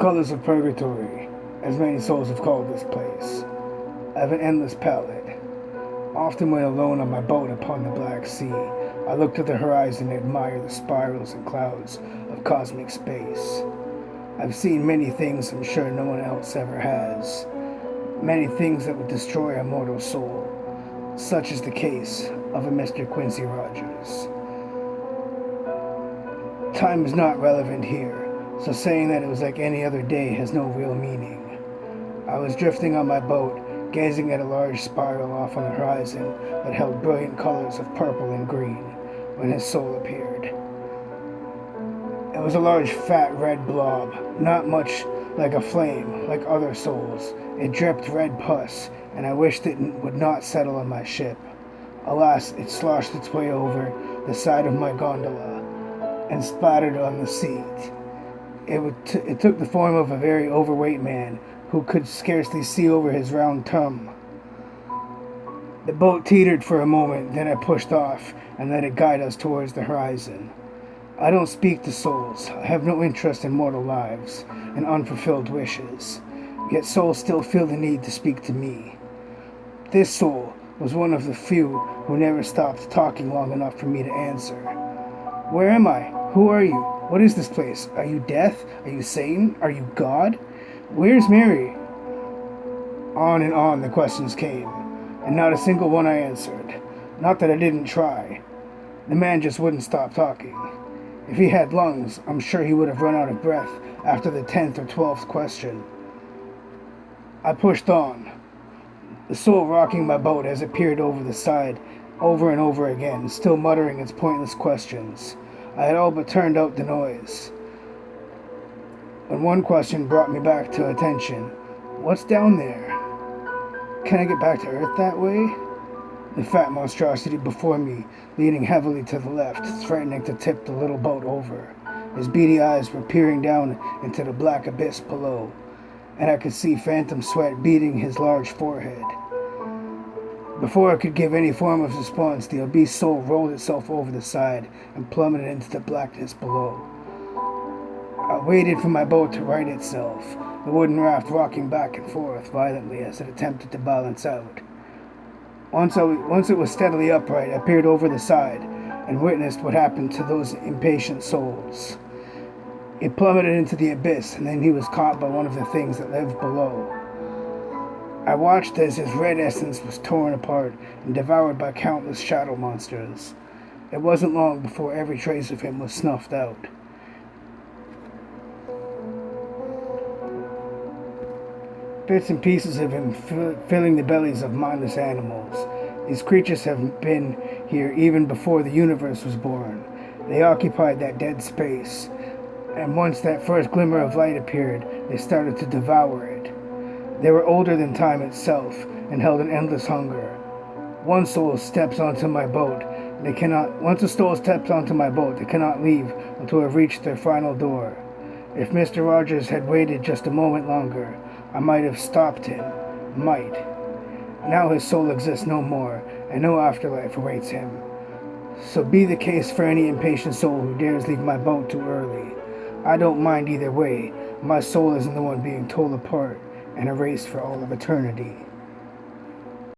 Colors of Purgatory, as many souls have called this place. I have an endless palette. Often when alone on my boat upon the Black Sea, I look to the horizon and admire the spirals and clouds of cosmic space. I've seen many things I'm sure no one else ever has. Many things that would destroy a mortal soul. Such is the case of a Mr. Quincy Rogers. Time is not relevant here, so saying that it was like any other day has no real meaning. I was drifting on my boat, gazing at a large spiral off on the horizon that held brilliant colors of purple and green, when his soul appeared. It was a large, fat, red blob, not much like a flame, like other souls. It dripped red pus, and I wished it would not settle on my ship. Alas, it sloshed its way over the side of my gondola and splattered on the seat. It took the form of a very overweight man who could scarcely see over his round tum. The boat teetered for a moment, then I pushed off and let it guide us towards the horizon. I don't speak to souls. I have no interest in mortal lives and unfulfilled wishes. Yet souls still feel the need to speak to me. This soul was one of the few who never stopped talking long enough for me to answer. Where am I? Who are you? What is this place? Are you death? Are you Satan? Are you God? Where's Mary? On and on the questions came, and not a single one I answered. Not that I didn't try. The man just wouldn't stop talking. If he had lungs, I'm sure he would have run out of breath after the 10th or 12th question. I pushed on, the soul rocking my boat as it peered over the side over and over again, still muttering its pointless questions. I had all but turned out the noise, when one question brought me back to attention. What's down there? Can I get back to Earth that way? The fat monstrosity before me, leaning heavily to the left, threatening to tip the little boat over. His beady eyes were peering down into the black abyss below, and I could see phantom sweat beading his large forehead. Before I could give any form of response, the obese soul rolled itself over the side and plummeted into the blackness below. I waited for my boat to right itself, the wooden raft rocking back and forth violently as it attempted to balance out. Once it was steadily upright, I peered over the side and witnessed what happened to those impatient souls. It plummeted into the abyss, and then he was caught by one of the things that lived below. I watched as his red essence was torn apart and devoured by countless shadow monsters. It wasn't long before every trace of him was snuffed out. Bits and pieces of him filling the bellies of mindless animals. These creatures have been here even before the universe was born. They occupied that dead space, and once that first glimmer of light appeared, they started to devour it. They were older than time itself and held an endless hunger. Once a soul steps onto my boat, they cannot leave until I've reached their final door. If Mr. Rogers had waited just a moment longer, I might have stopped him. Might. Now his soul exists no more, and no afterlife awaits him. So be the case for any impatient soul who dares leave my boat too early. I don't mind either way. My soul isn't the one being torn apart and erased for all of eternity.